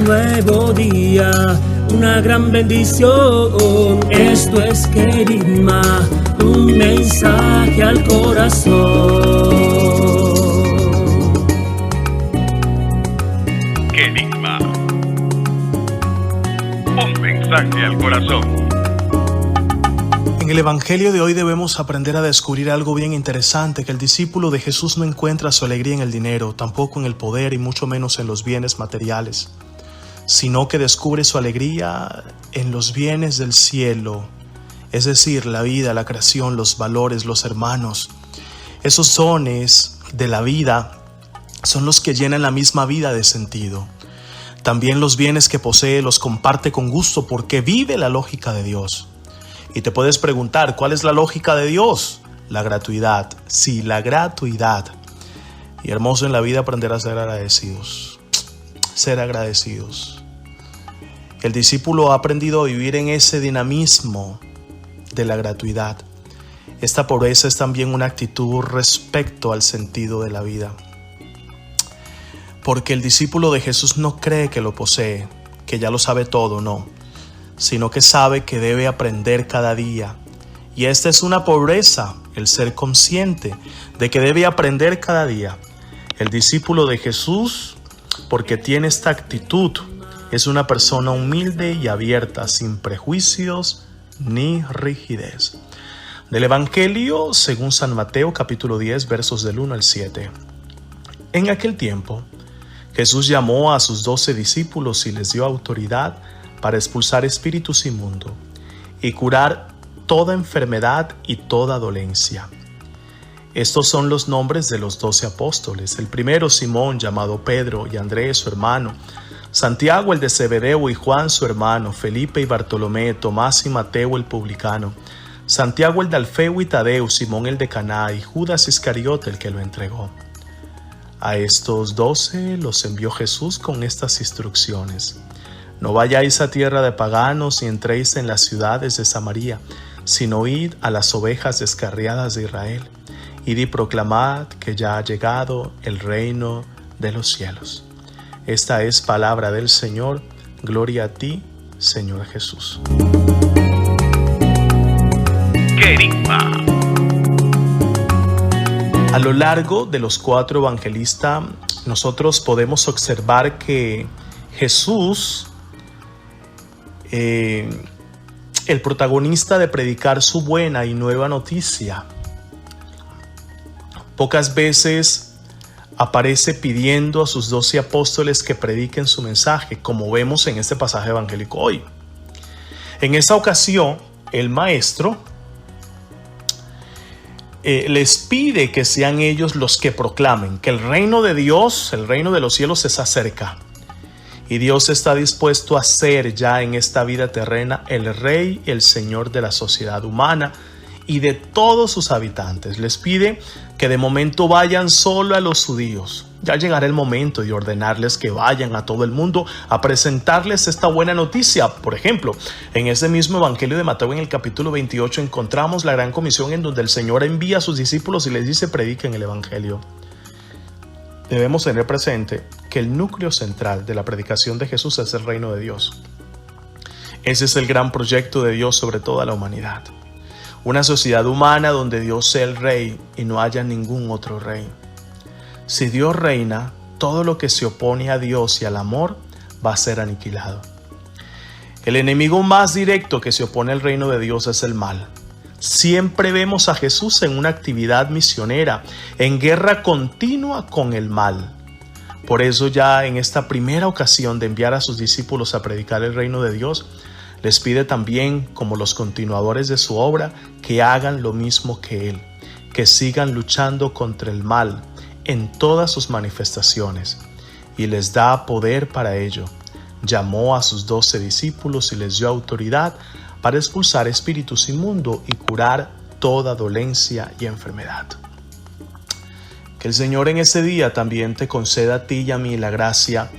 nuevo día, una gran bendición. Esto es Querigma, un mensaje al corazón. Querigma, un mensaje al corazón. En el Evangelio de hoy debemos aprender a descubrir algo bien interesante, que el discípulo de Jesús no encuentra su alegría en el dinero, tampoco en el poder y mucho menos en los bienes materiales, sino que descubre su alegría en los bienes del cielo, es decir, la vida, la creación, los valores, los hermanos. Esos dones de la vida son los que llenan la misma vida de sentido. También los bienes que posee los comparte con gusto porque vive la lógica de Dios. Y te puedes preguntar, ¿cuál es la lógica de Dios? La gratuidad. Sí, la gratuidad. Y hermoso en la vida aprender a ser agradecidos. Ser agradecidos. El discípulo ha aprendido a vivir en ese dinamismo de la gratuidad. Esta pobreza es también una actitud respecto al sentido de la vida. Porque el discípulo de Jesús no cree que lo posee, que ya lo sabe todo, no, sino que sabe que debe aprender cada día. Y esta es una pobreza, el ser consciente de que debe aprender cada día. El discípulo de Jesús, porque tiene esta actitud, es una persona humilde y abierta, sin prejuicios ni rigidez. Del Evangelio según San Mateo, capítulo 10, versos del 1 al 7. En aquel tiempo, Jesús llamó a sus 12 discípulos y les dio autoridad para expulsar espíritus inmundos y curar toda enfermedad y toda dolencia. Estos son los nombres de los 12 apóstoles. El primero, Simón, llamado Pedro, y Andrés, su hermano, Santiago, el de Zebedeo, y Juan, su hermano, Felipe y Bartolomé, Tomás y Mateo, el publicano, Santiago, el de Alfeo y Tadeo, Simón, el de Caná, y Judas Iscariote, el que lo entregó. A estos 12 los envió Jesús con estas instrucciones: no vayáis a tierra de paganos ni entréis en las ciudades de Samaria, sino id a las ovejas descarriadas de Israel, id y proclamad que ya ha llegado el reino de los cielos. Esta es palabra del Señor. Gloria a ti, Señor Jesús. Querigma. A lo largo de los 4 evangelistas, nosotros podemos observar que Jesús, el protagonista de predicar su buena y nueva noticia, pocas veces aparece pidiendo a sus 12 apóstoles que prediquen su mensaje, como vemos en este pasaje evangélico hoy. En esta ocasión, el maestro les pide que sean ellos los que proclamen que el reino de Dios, el reino de los cielos, se acerca. Y Dios está dispuesto a ser ya en esta vida terrena el Rey, el Señor de la sociedad humana y de todos sus habitantes. Les pide que de momento vayan solo a los judíos. Ya llegará el momento de ordenarles que vayan a todo el mundo a presentarles esta buena noticia. Por ejemplo, en ese mismo Evangelio de Mateo, en el capítulo 28, encontramos la gran comisión en donde el Señor envía a sus discípulos y les dice: prediquen el Evangelio. Debemos tener presente que el núcleo central de la predicación de Jesús es el reino de Dios. Ese es el gran proyecto de Dios sobre toda la humanidad. Una sociedad humana donde Dios sea el rey y no haya ningún otro rey. Si Dios reina, todo lo que se opone a Dios y al amor va a ser aniquilado. El enemigo más directo que se opone al reino de Dios es el mal. Siempre vemos a Jesús en una actividad misionera, en guerra continua con el mal. Por eso ya en esta primera ocasión de enviar a sus discípulos a predicar el reino de Dios, les pide también, como los continuadores de su obra, que hagan lo mismo que Él, que sigan luchando contra el mal en todas sus manifestaciones, y les da poder para ello. Llamó a sus 12 discípulos y les dio autoridad para expulsar espíritus inmundos y curar toda dolencia y enfermedad. Que el Señor en ese día también te conceda a ti y a mí la gracia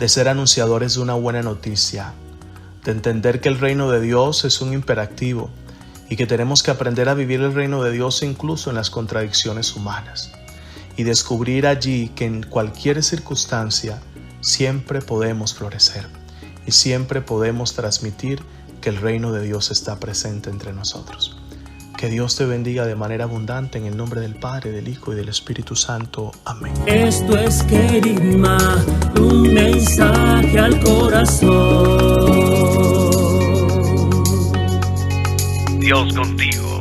de ser anunciadores de una buena noticia, de entender que el reino de Dios es un imperativo y que tenemos que aprender a vivir el reino de Dios incluso en las contradicciones humanas, y descubrir allí que en cualquier circunstancia siempre podemos florecer y siempre podemos transmitir que el reino de Dios está presente entre nosotros. Que Dios te bendiga de manera abundante en el nombre del Padre, del Hijo y del Espíritu Santo. Amén. Esto es Querigma, un mensaje al corazón. Dios contigo.